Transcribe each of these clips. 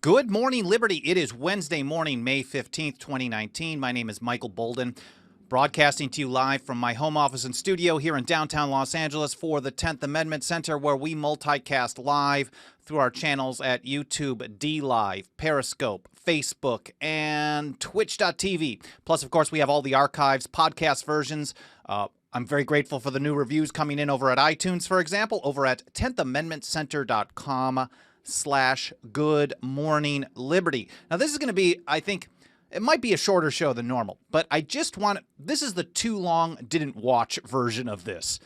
Good morning, Liberty. It is Wednesday morning, May 15th, 2019. My name is Michael Bolden, broadcasting to you live from my home office and studio here in downtown Los Angeles for the 10th Amendment Center, where we multicast live through our channels at YouTube, DLive, Periscope, Facebook, and Twitch.tv. Plus, of course, we have all the archives, podcast versions. I'm very grateful for the new reviews coming in over at iTunes, for example, over at 10thamendmentcenter.com/Good Morning Liberty. Now, this is going to be, I think, it might be a shorter show than normal, but I just want, this is the too long didn't watch version of this.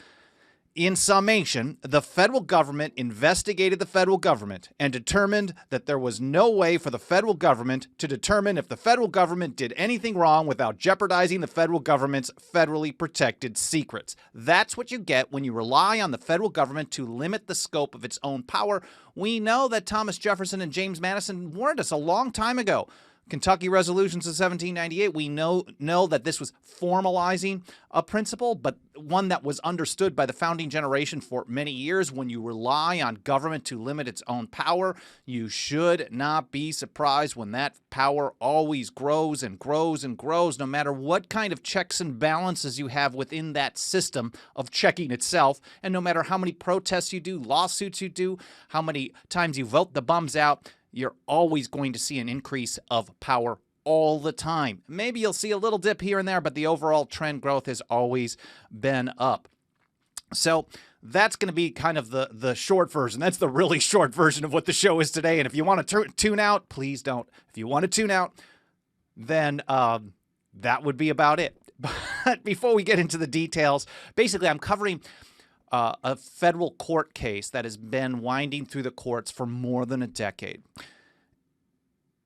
In summation, the federal government investigated the federal government and determined that there was no way for the federal government to determine if the federal government did anything wrong without jeopardizing the federal government's federally protected secrets. That's what you get when you rely on the federal government to limit the scope of its own power. We know that Thomas Jefferson and James Madison warned us a long time ago. Kentucky resolutions of 1798, we know that this was formalizing a principle, but one that was understood by the founding generation for many years. When you rely on government to limit its own power, you should not be surprised when that power always grows and grows and grows, no matter what kind of checks and balances you have within that system of checking itself, and no matter how many protests you do, lawsuits you do, how many times you vote the bums out, you're always going to see an increase of power all the time. Maybe you'll see a little dip here and there, but the overall trend growth has always been up. So that's going to be kind of the short version. That's the really short version of what the show is today. And if you want to tune out, please don't. If you want to tune out, then that would be about it. But before we get into the details, basically I'm covering a federal court case that has been winding through the courts for more than a decade.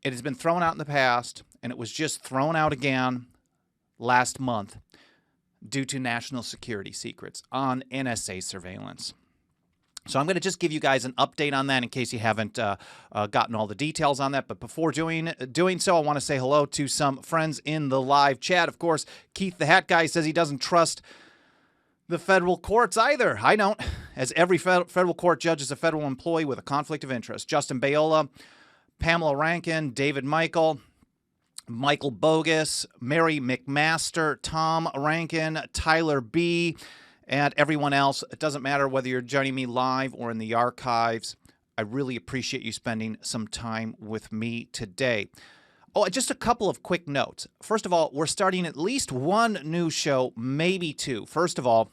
It has been thrown out in the past, and it was just thrown out again last month due to national security secrets on NSA surveillance. So I'm going to just give you guys an update on that in case you haven't gotten all the details on that. But before doing so, I want to say hello to some friends in the live chat. Of course, Keith the Hat Guy says he doesn't trust the federal courts either. I don't, as every federal court judge is a federal employee with a conflict of interest. Justin Bayola, Pamela Rankin, David Michael Bogus, Mary McMaster, Tom Rankin, Tyler B., and everyone else. It doesn't matter whether you're joining me live or in the archives. I really appreciate you spending some time with me today. Oh, just a couple of quick notes. First of all, we're starting at least one new show, maybe two. First of all,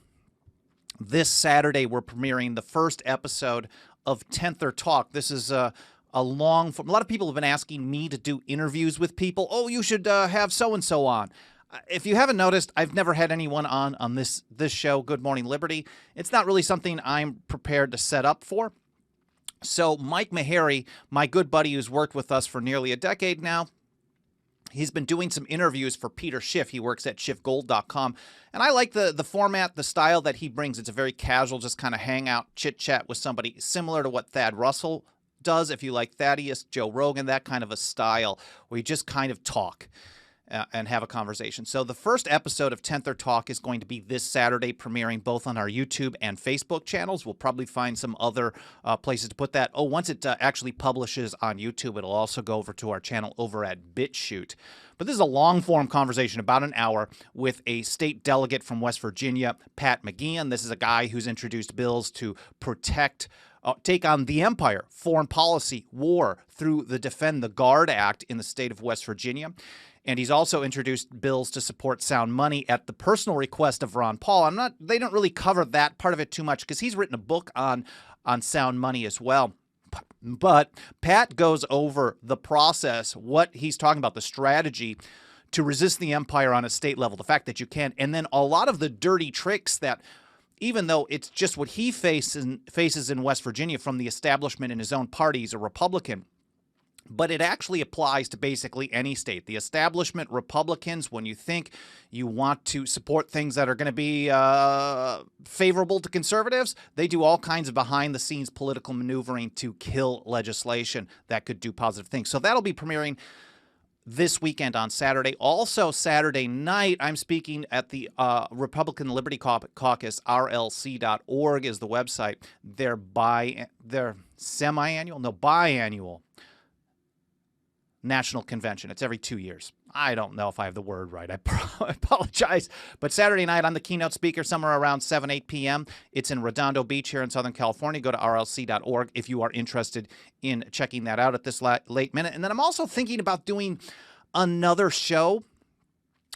this Saturday we're premiering the first episode of 10th Talk. This is a long form. A lot of people have been asking me to do interviews with people. Oh, you should have so-and-so on. If you haven't noticed, I've never had anyone on this show, Good Morning Liberty. It's not really something I'm prepared to set up for. So Mike Meharry, my good buddy who's worked with us for nearly a decade now, he's been doing some interviews for Peter Schiff. He works at schiffgold.com. And I like the format, the style that he brings. It's a very casual, just kind of hangout, chit-chat with somebody similar to what Thad Russell does. If you like Thaddeus, Joe Rogan, that kind of a style where you just kind of talk and have a conversation. So the first episode of 10th Talk is going to be this Saturday, premiering both on our YouTube and Facebook channels. We'll probably find some other places to put that. Oh, once it actually publishes on YouTube, it'll also go over to our channel over at BitChute. But this is a long-form conversation, about an hour, with a state delegate from West Virginia, Pat McGeehan. This is a guy who's introduced bills to take on the empire, foreign policy, war, through the Defend the Guard Act in the state of West Virginia. And he's also introduced bills to support sound money at the personal request of Ron Paul. They don't really cover that part of it too much because he's written a book on sound money as well. But But Pat goes over the process, what he's talking about, the strategy to resist the empire on a state level, the fact that you can, and then a lot of the dirty tricks that, even though it's just what he faces in West Virginia from the establishment in his own party, he's a Republican, but it actually applies to basically any state. The establishment Republicans, when you think you want to support things that are going to be favorable to conservatives, they do all kinds of behind-the-scenes political maneuvering to kill legislation that could do positive things. So that'll be premiering this weekend on Saturday. Also, Saturday night, I'm speaking at the Republican Liberty Caucus. RLC.org is the website. Their biannual National Convention. It's every 2 years. I don't know if I have the word right. I apologize. But Saturday night, I'm the keynote speaker somewhere around 7, 8 p.m. It's in Redondo Beach here in Southern California. Go to rlc.org if you are interested in checking that out at this late minute. And then I'm also thinking about doing another show,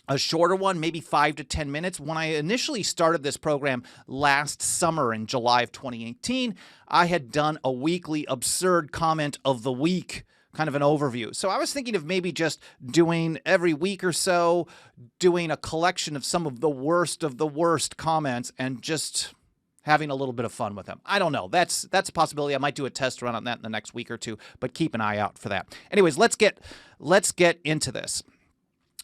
a shorter one, maybe 5 to 10 minutes. When I initially started this program last summer in July of 2018, I had done a weekly absurd comment of the week, kind of an overview. So I was thinking of maybe just doing every week or so, doing a collection of some of the worst comments and just having a little bit of fun with them. I don't know. That's a possibility. I might do a test run on that in the next week or two, but keep an eye out for that. Anyways, let's get into this.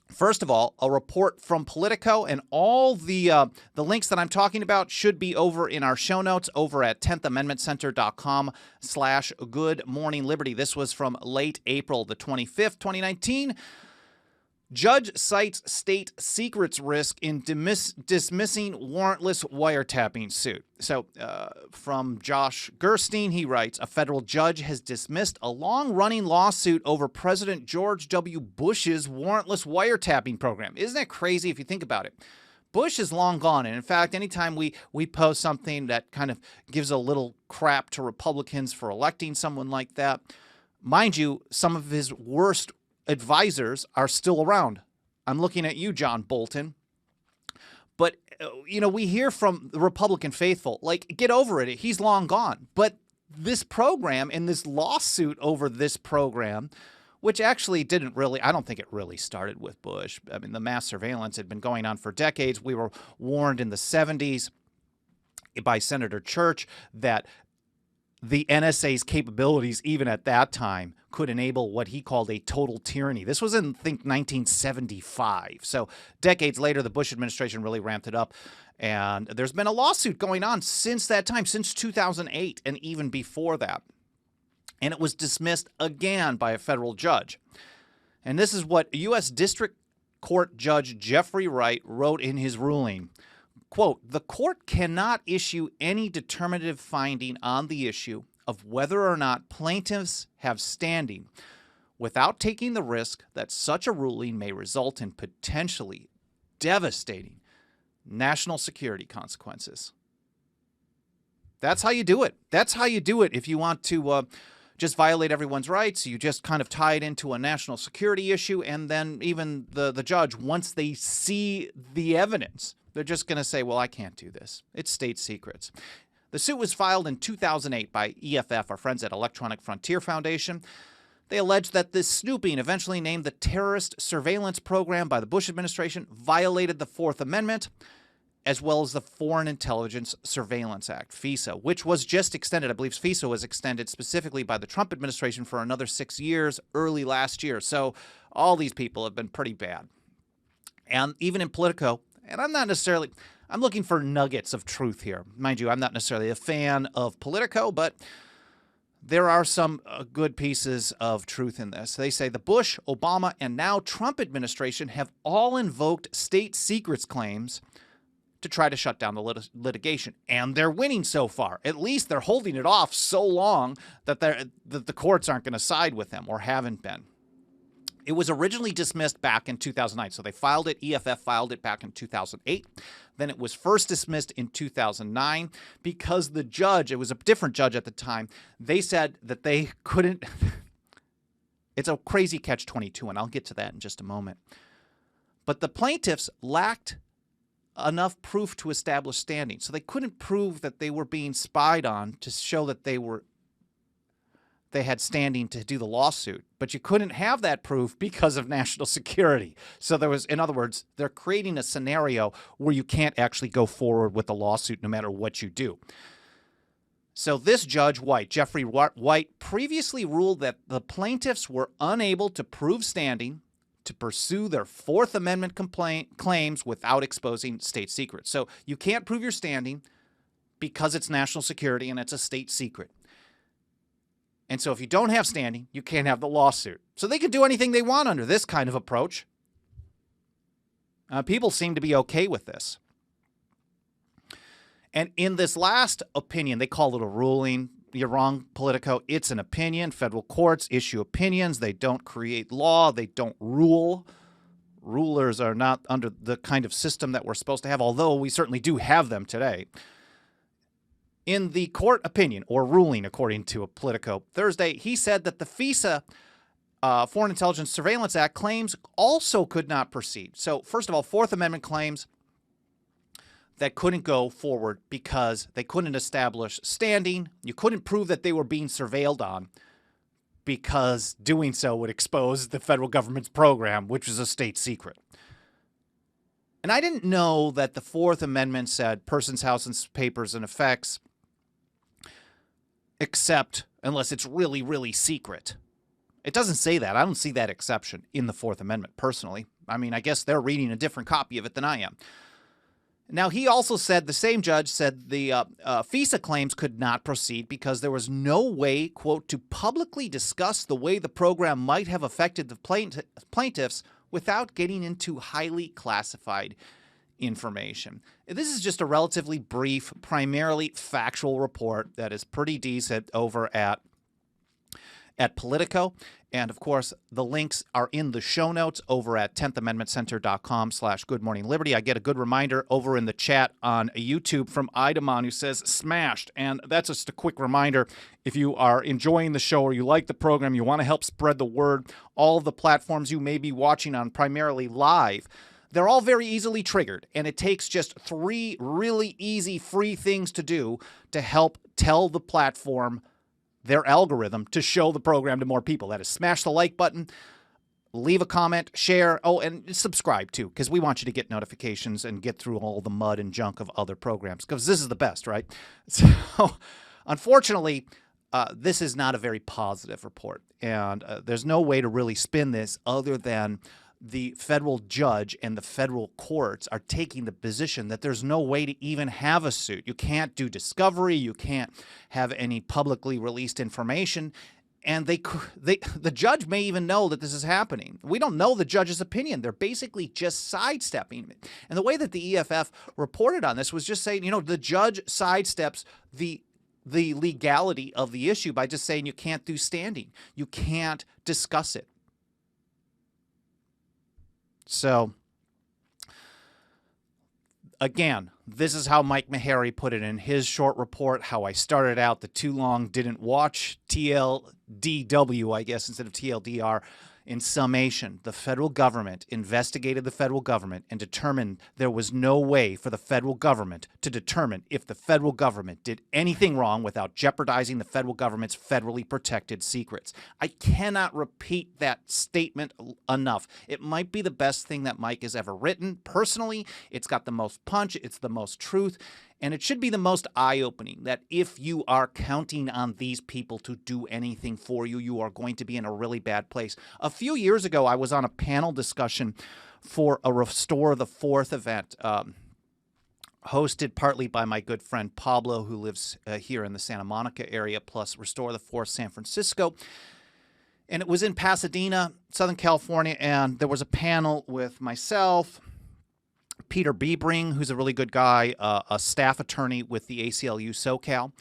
First of all, a report from Politico, and all the links that I'm talking about should be over in our show notes over at 10thamendmentcenter.com/Good Morning Liberty. This was from late April the 25th, 2019. Judge cites state secrets risk in dismissing warrantless wiretapping suit. So from Josh Gerstein, he writes, a federal judge has dismissed a long-running lawsuit over President George W. Bush's warrantless wiretapping program. Isn't that crazy if you think about it? Bush is long gone, and in fact, anytime we post something that kind of gives a little crap to Republicans for electing someone like that, mind you, some of his worst advisors are still around. I'm looking at you, John Bolton. But, we hear from the Republican faithful, like, get over it. He's long gone. But this program and this lawsuit over this program, which actually I don't think it really started with Bush. I mean, the mass surveillance had been going on for decades. We were warned in the 70s by Senator Church that the NSA's capabilities, even at that time, could enable what he called a total tyranny. This was in, I think, 1975. So decades later, the Bush administration really ramped it up. And there's been a lawsuit going on since that time, since 2008, and even before that. And it was dismissed again by a federal judge. And this is what U.S. District Court Judge Jeffrey Wright wrote in his ruling. Quote, the court cannot issue any determinative finding on the issue of whether or not plaintiffs have standing without taking the risk that such a ruling may result in potentially devastating national security consequences. That's how you do it. That's how you do it if you want to just violate everyone's rights. You just kind of tie it into a national security issue, and then even the judge, once they see the evidence, they're just going to say, well, I can't do this. It's state secrets. The suit was filed in 2008 by EFF, our friends at Electronic Frontier Foundation. They alleged that this snooping, eventually named the Terrorist Surveillance Program by the Bush administration, violated the Fourth Amendment, as well as the Foreign Intelligence Surveillance Act, FISA, which was just extended. I believe FISA was extended specifically by the Trump administration for another 6 years early last year. So all these people have been pretty bad. And even in Politico, and I'm looking for nuggets of truth here. Mind you, I'm not necessarily a fan of Politico, but there are some good pieces of truth in this. They say the Bush, Obama, and now Trump administration have all invoked state secrets claims to try to shut down the litigation. And they're winning so far. At least they're holding it off so long that the courts aren't going to side with them, or haven't been. It was originally dismissed back in 2009. So they filed it, EFF filed it back in 2008. Then it was first dismissed in 2009 because the judge, it was a different judge at the time, they said that they couldn't. It's a crazy catch-22, and I'll get to that in just a moment. But the plaintiffs lacked enough proof to establish standing. So they couldn't prove that they were being spied on to show that they were they had standing to do the lawsuit, but you couldn't have that proof because of national security. So there was, in other words, they're creating a scenario where you can't actually go forward with the lawsuit no matter what you do. So this Judge White, Jeffrey White, previously ruled that the plaintiffs were unable to prove standing to pursue their Fourth Amendment claims without exposing state secrets. So you can't prove your standing because it's national security and it's a state secret. And so if you don't have standing, you can't have the lawsuit. So they could do anything they want under this kind of approach. People seem to be okay with this. And in this last opinion, they call it a ruling. You're wrong, Politico. It's an opinion. Federal courts issue opinions. They don't create law. They don't rule. Rulers are not under the kind of system that we're supposed to have, although we certainly do have them today. In the court opinion, or ruling, according to a Politico Thursday, he said that the FISA, Foreign Intelligence Surveillance Act, claims also could not proceed. So, first of all, Fourth Amendment claims that couldn't go forward because they couldn't establish standing. You couldn't prove that they were being surveilled on because doing so would expose the federal government's program, which is a state secret. And I didn't know that the Fourth Amendment said persons, houses, papers, and effects, except unless it's really, really secret. It doesn't say that. I don't see that exception in the Fourth Amendment, personally. I mean, I guess they're reading a different copy of it than I am. Now, he also said, the same judge said the FISA claims could not proceed because there was no way, quote, to publicly discuss the way the program might have affected the plaintiffs without getting into highly classified information. This is just a relatively brief, primarily factual report that is pretty decent over at Politico. And of course, the links are in the show notes over at 10thamendmentcenter.com/goodmorningliberty. I get a good reminder over in the chat on YouTube from Idamon, who says smashed. And that's just a quick reminder. If you are enjoying the show or you like the program, you want to help spread the word, all of the platforms you may be watching on, primarily live, they're all very easily triggered. And it takes just 3 really easy free things to do to help tell the platform, their algorithm, to show the program to more people. That is, smash the like button, leave a comment, share, and subscribe too, because we want you to get notifications and get through all the mud and junk of other programs, because this is the best, right? So, unfortunately, this is not a very positive report, and there's no way to really spin this other than the federal judge and the federal courts are taking the position that there's no way to even have a suit. You can't do discovery. You can't have any publicly released information. And the judge may even know that this is happening. We don't know the judge's opinion. They're basically just sidestepping it. And the way that the EFF reported on this was just saying, the judge sidesteps the legality of the issue by just saying you can't do standing. You can't discuss it. So, again, this is how Mike Meharry put it in his short report, how I started out the too long didn't watch, TLDW, I guess, instead of TLDR. In summation, the federal government investigated the federal government and determined there was no way for the federal government to determine if the federal government did anything wrong without jeopardizing the federal government's federally protected secrets. I cannot repeat that statement enough. It might be the best thing that Mike has ever written. Personally, it's got the most punch, it's the most truth, and it should be the most eye-opening, that if you are counting on these people to do anything for you, you are going to be in a really bad place. A few years ago, I was on a panel discussion for a Restore the Fourth event, hosted partly by my good friend Pablo, who lives here in the Santa Monica area, plus Restore the Fourth San Francisco. And it was in Pasadena, Southern California, and there was a panel with myself, Peter Biebring, who's a really good guy, a staff attorney with the ACLU SoCal,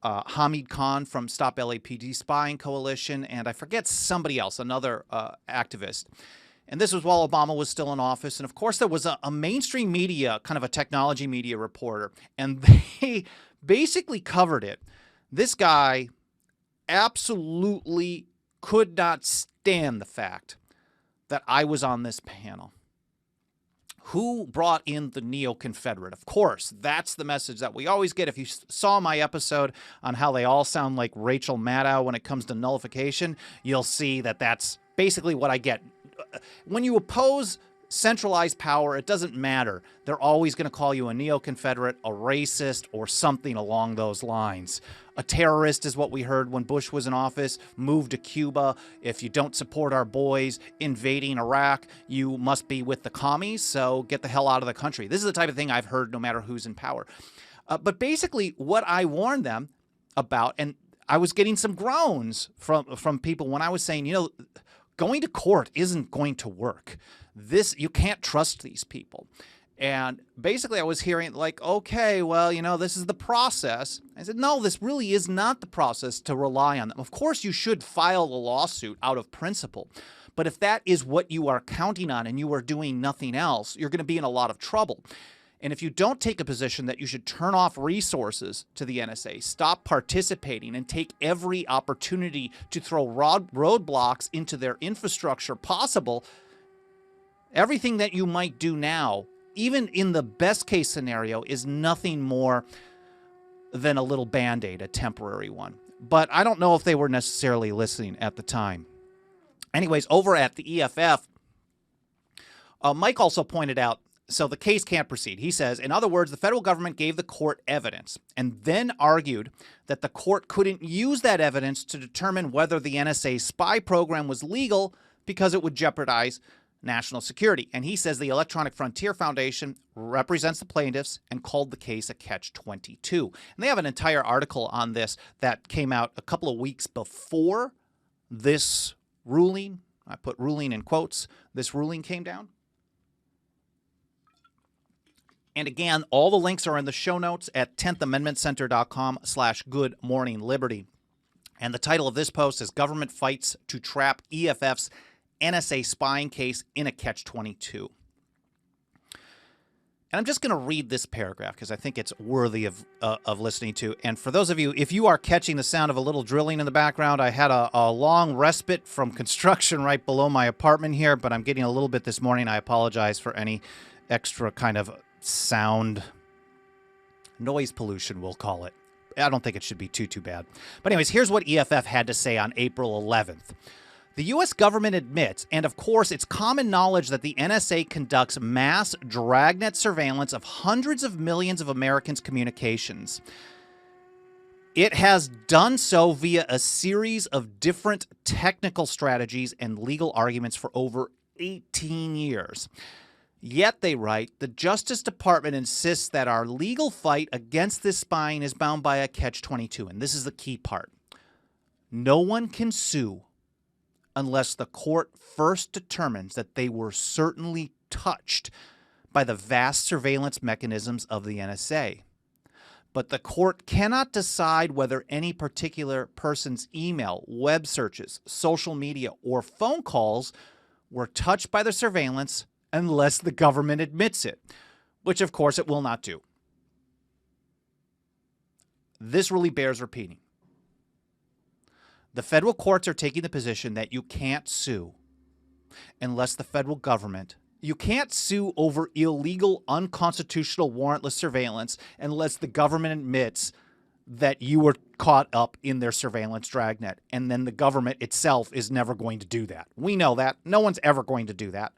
Hamid Khan from Stop LAPD Spying Coalition, and I forget somebody else, another activist. And this was while Obama was still in office. And of course, there was a mainstream media, kind of a technology media reporter, and they basically covered it. This guy absolutely could not stand the fact that I was on this panel. Who brought in the neo-Confederate? Of course, that's the message that we always get. If you saw my episode on how they all sound like Rachel Maddow when it comes to nullification, you'll see that that's basically what I get. When you oppose centralized power, it doesn't matter. They're always going to call you a neo-Confederate, a racist, or something along those lines. A terrorist is what we heard when Bush was in office. Move to Cuba. If you don't support our boys invading Iraq, you must be with the commies, so get the hell out of the country. This is the type of thing I've heard no matter who's in power. But basically, what I warned them about, and I was getting some groans from people when I was saying, you know, going to court isn't going to work. You can't trust these people. And basically I was hearing like, okay, well, you know, this is the process. I said, no, this really is not the process to rely on them. Of course, you should file a lawsuit out of principle. But if that is what you are counting on and you are doing nothing else, you're going to be in a lot of trouble. And if you don't take a position that you should turn off resources to the NSA, stop participating, and take every opportunity to throw roadblocks into their infrastructure possible, everything that you might do now, even in the best case scenario, is nothing more than a little Band-Aid, a temporary one. But I don't know if they were necessarily listening at the time. Anyways, over at the EFF, Mike also pointed out, so the case can't proceed. He says, in other words, the federal government gave the court evidence and then argued that the court couldn't use that evidence to determine whether the NSA spy program was legal because it would jeopardize national security. And he says the Electronic Frontier Foundation represents the plaintiffs and called the case a catch-22. And they have an entire article on this that came out a couple of weeks before this ruling. I put ruling in quotes. This ruling came down. And again, all the links are in the show notes at 10thamendmentcenter.com/goodmorningliberty. And the title of this post is Government Fights to Trap EFF's NSA Spying Case in a Catch-22. And I'm just going to read this paragraph because I think it's worthy of listening to. And for those of you, if you are catching the sound of a little drilling in the background, I had a long respite from construction right below my apartment here, but I'm getting a little bit this morning. I apologize for any extra kind of sound noise pollution, we'll call it. I don't think it should be too bad. But anyways, here's what EFF had to say on April 11th. The U.S. government admits, and of course it's common knowledge, that the NSA conducts mass dragnet surveillance of hundreds of millions of Americans' communications. It has done so via a series of different technical strategies and legal arguments for over 18 years. Yet, they write, the Justice Department insists that our legal fight against this spying is bound by a catch-22. And this is the key part. No one can sue unless the court first determines that they were certainly touched by the vast surveillance mechanisms of the NSA. But the court cannot decide whether any particular person's email, web searches, social media, or phone calls were touched by the surveillance unless the government admits it, which of course it will not do. This really bears repeating. The federal courts are taking the position that you can't sue unless the federal government, you can't sue over illegal, unconstitutional, warrantless surveillance unless the government admits that you were caught up in their surveillance dragnet. And then the government itself is never going to do that. We know that. No one's ever going to do that.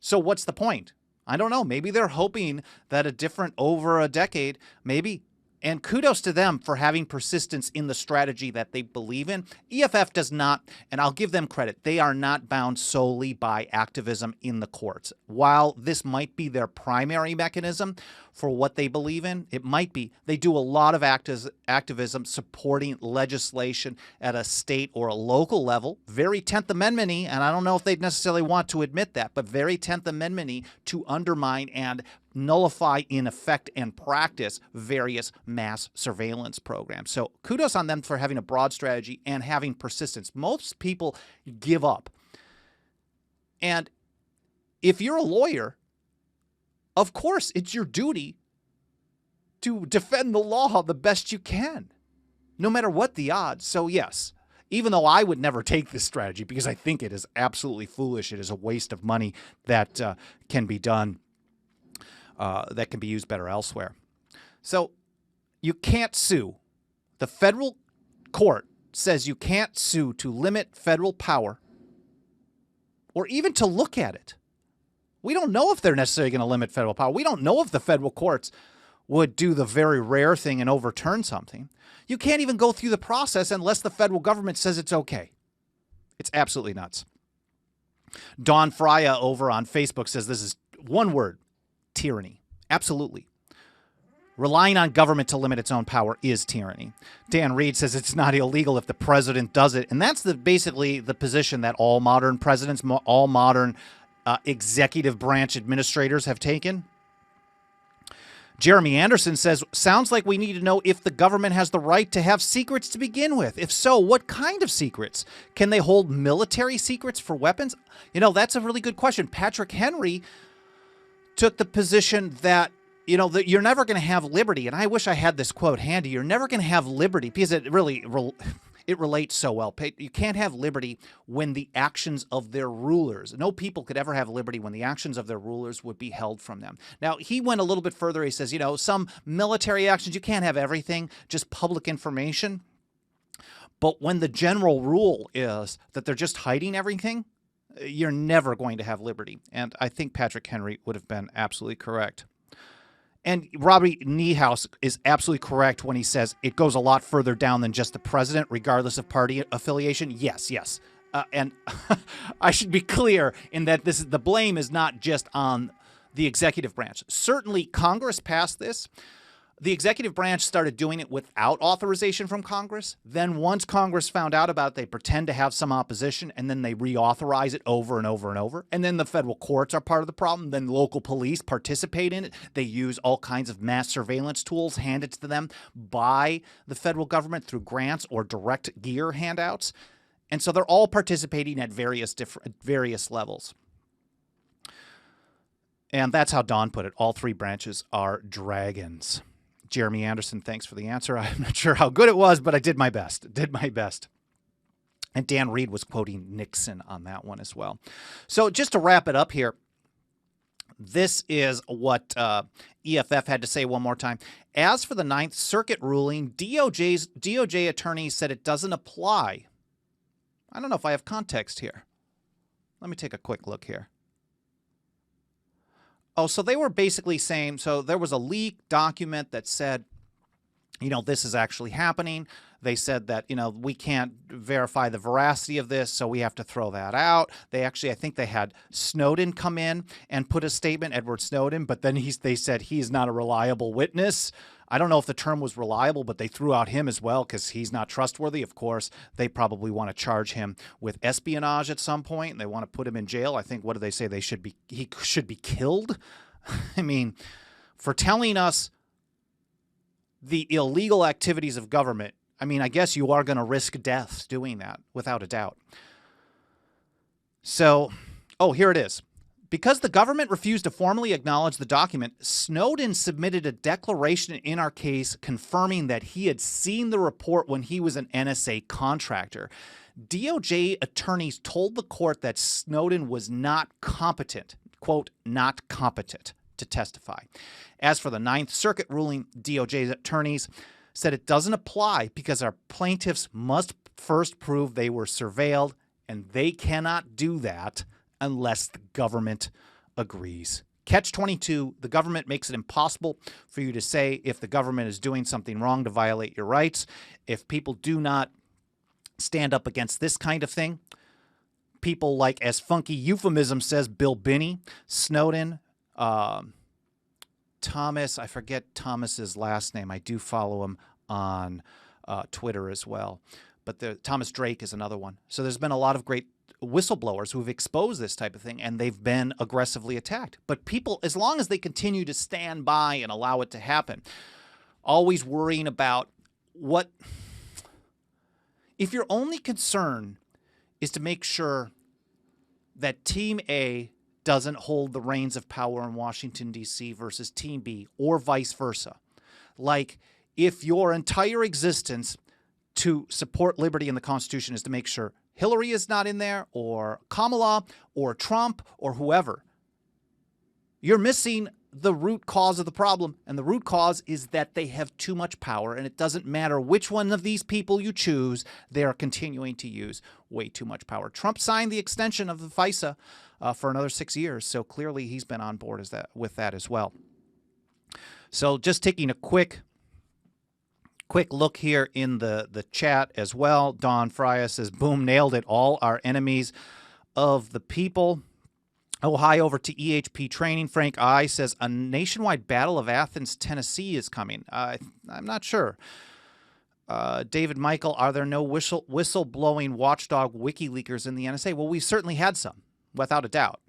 So what's the point? I don't know. Maybe they're hoping that over a decade, maybe. And kudos to them for having persistence in the strategy that they believe in. EFF does not, and I'll give them credit, they are not bound solely by activism in the courts. While this might be their primary mechanism for what they believe in, it might be. They do a lot of activism supporting legislation at a state or a local level, very 10th Amendment-y, and I don't know if they'd necessarily want to admit that, but very 10th Amendment-y to undermine and nullify in effect and practice various mass surveillance programs. So kudos on them for having a broad strategy and having persistence. Most people give up. And if you're a lawyer, of course it's your duty to defend the law the best you can, no matter what the odds. So yes, even though I would never take this strategy because I think it is absolutely foolish. It is a waste of money that can be done, that can be used better elsewhere. So you can't sue. The federal court says you can't sue to limit federal power or even to look at it. We don't know if they're necessarily going to limit federal power. We don't know if the federal courts would do the very rare thing and overturn something. You can't even go through the process unless the federal government says it's okay. It's absolutely nuts. Dawn Freya over on Facebook says this is one word: tyranny. Absolutely. Relying on government to limit its own power is tyranny. Dan Reed says it's not illegal if the president does it. And that's basically the position that all modern presidents, all modern executive branch administrators have taken. Jeremy Anderson says, sounds like we need to know if the government has the right to have secrets to begin with. If so, what kind of secrets? Can they hold military secrets for weapons? You know, that's a really good question. Patrick Henry took the position that, you know, that you're never going to have liberty. And I wish I had this quote handy. You're never going to have liberty because it really it relates so well. You can't have liberty when the actions of their rulers. No people could ever have liberty when the actions of their rulers would be held from them. Now, he went a little bit further. He says, you know, some military actions, you can't have everything, just public information. But when the general rule is that they're just hiding everything, you're never going to have liberty. And I think Patrick Henry would have been absolutely correct. And Robbie Niehaus is absolutely correct when he says it goes a lot further down than just the president, regardless of party affiliation. Yes. And I should be clear in that the blame is not just on the executive branch. Certainly, Congress passed this. The executive branch started doing it without authorization from Congress. Then once Congress found out about it, they pretend to have some opposition, and then they reauthorize it over and over and over. And then the federal courts are part of the problem. Then local police participate in it. They use all kinds of mass surveillance tools handed to them by the federal government through grants or direct gear handouts. And so they're all participating at various levels. And that's how Don put it. All three branches are dragons. Jeremy Anderson, thanks for the answer. I'm not sure how good it was, but I did my best. And Dan Reed was quoting Nixon on that one as well. So just to wrap it up here, this is what EFF had to say one more time. As for the Ninth Circuit ruling, DOJ attorneys said it doesn't apply. I don't know if I have context here. Let me take a quick look here. Oh, so they were basically saying, so there was a leaked document that said, you know, this is actually happening. They said that, you know, we can't verify the veracity of this, so we have to throw that out. They actually, I think they had Snowden come in and put a statement, Edward Snowden, but then they said he's not a reliable witness. I don't know if the term was reliable, but they threw out him as well because he's not trustworthy. Of course, they probably want to charge him with espionage at some point, and they want to put him in jail. I think, what do they say? He should be killed. I mean, for telling us the illegal activities of government, I mean, I guess you are going to risk death doing that, without a doubt. So, here it is. Because the government refused to formally acknowledge the document, Snowden submitted a declaration in our case confirming that he had seen the report when he was an NSA contractor. DOJ attorneys told the court that Snowden was not competent, quote, not competent to testify. As for the Ninth Circuit ruling, DOJ attorneys said it doesn't apply because our plaintiffs must first prove they were surveilled, and they cannot do that unless the government agrees. Catch-22, the government makes it impossible for you to say if the government is doing something wrong to violate your rights. If people do not stand up against this kind of thing, people like, as funky euphemism says, Bill Binney, Snowden, Thomas, I forget Thomas's last name. I do follow him on Twitter as well. But Thomas Drake is another one. So there's been a lot of great whistleblowers who've exposed this type of thing, and they've been aggressively attacked. But people, as long as they continue to stand by and allow it to happen, always worrying about what, if your only concern is to make sure that Team A doesn't hold the reins of power in Washington, D.C. versus Team B, or vice versa. Like, if your entire existence to support liberty in the Constitution is to make sure Hillary is not in there, or Kamala, or Trump, or whoever. You're missing the root cause of the problem, and the root cause is that they have too much power, and it doesn't matter which one of these people you choose, they are continuing to use way too much power. Trump signed the extension of the FISA for another 6 years, so clearly he's been on board with that as well. So just taking a quick look here in the chat as well. Don Frya says, boom, nailed it. All our enemies of the people. Oh, hi, over to EHP training. Frank I says, a nationwide battle of Athens, Tennessee is coming. I'm not sure. David Michael, are there no whistle-blowing watchdog WikiLeakers in the NSA? Well, we certainly had some, without a doubt.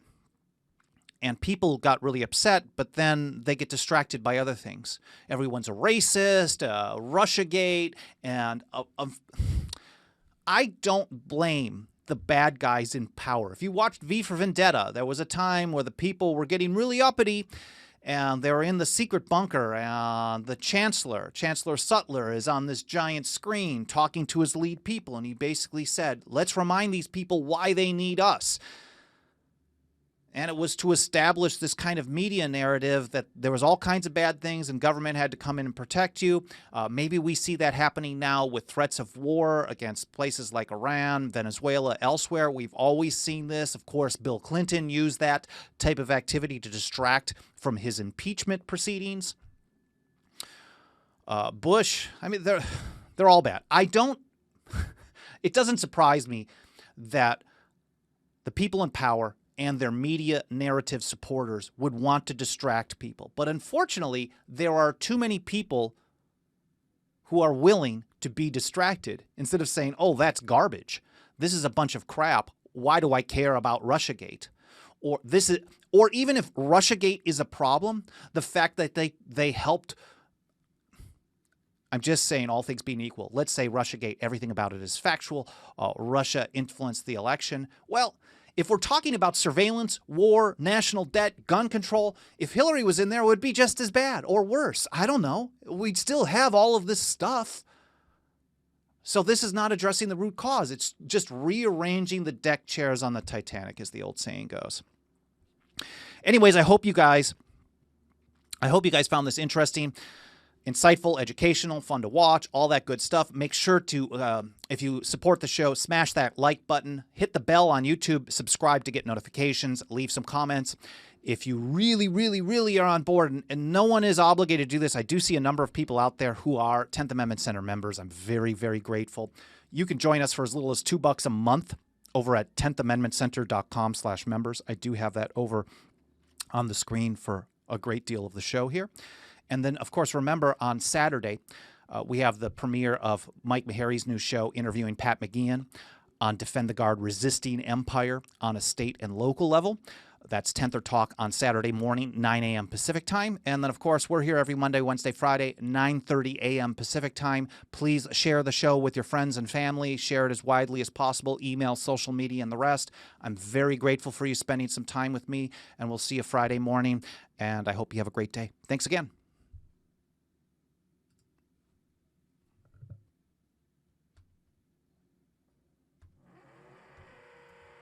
And people got really upset, but then they get distracted by other things. Everyone's a racist, Russiagate, and I don't blame the bad guys in power. If you watched V for Vendetta, there was a time where the people were getting really uppity, and they were in the secret bunker, and the Chancellor Sutler, is on this giant screen talking to his lead people, and he basically said, let's remind these people why they need us. And it was to establish this kind of media narrative that there was all kinds of bad things and government had to come in and protect you. Maybe we see that happening now with threats of war against places like Iran, Venezuela, elsewhere. We've always seen this. Of course, Bill Clinton used that type of activity to distract from his impeachment proceedings. Bush, I mean, they're all bad. It doesn't surprise me that the people in power and their media narrative supporters would want to distract people. But unfortunately, there are too many people who are willing to be distracted instead of saying, oh, that's garbage. This is a bunch of crap. Why do I care about Russiagate? Or even if Russiagate is a problem, the fact that they helped, I'm just saying, all things being equal, let's say Russiagate, everything about it is factual, Russia influenced the election. Well, if we're talking about surveillance, war, national debt, gun control, if Hillary was in there, it would be just as bad or worse. I don't know. We'd still have all of this stuff. So this is not addressing the root cause. It's just rearranging the deck chairs on the Titanic, as the old saying goes. Anyways, I hope you guys found this interesting, insightful, educational, fun to watch, all that good stuff. Make sure to, if you support the show, smash that like button, hit the bell on YouTube, subscribe to get notifications, leave some comments. If you really, really, really are on board, and no one is obligated to do this, I do see a number of people out there who are 10th Amendment Center members. I'm very, very grateful. You can join us for as little as $2 a month over at 10thamendmentcenter.com/members. I do have that over on the screen for a great deal of the show here. And then, of course, remember, on Saturday, we have the premiere of Mike Meharry's new show, interviewing Pat McGeehan on Defend the Guard, Resisting Empire on a state and local level. That's 10th Talk on Saturday morning, 9 a.m. Pacific time. And then, of course, we're here every Monday, Wednesday, Friday, 9:30 a.m. Pacific time. Please share the show with your friends and family. Share it as widely as possible. Email, social media, and the rest. I'm very grateful for you spending some time with me, and we'll see you Friday morning. And I hope you have a great day. Thanks again.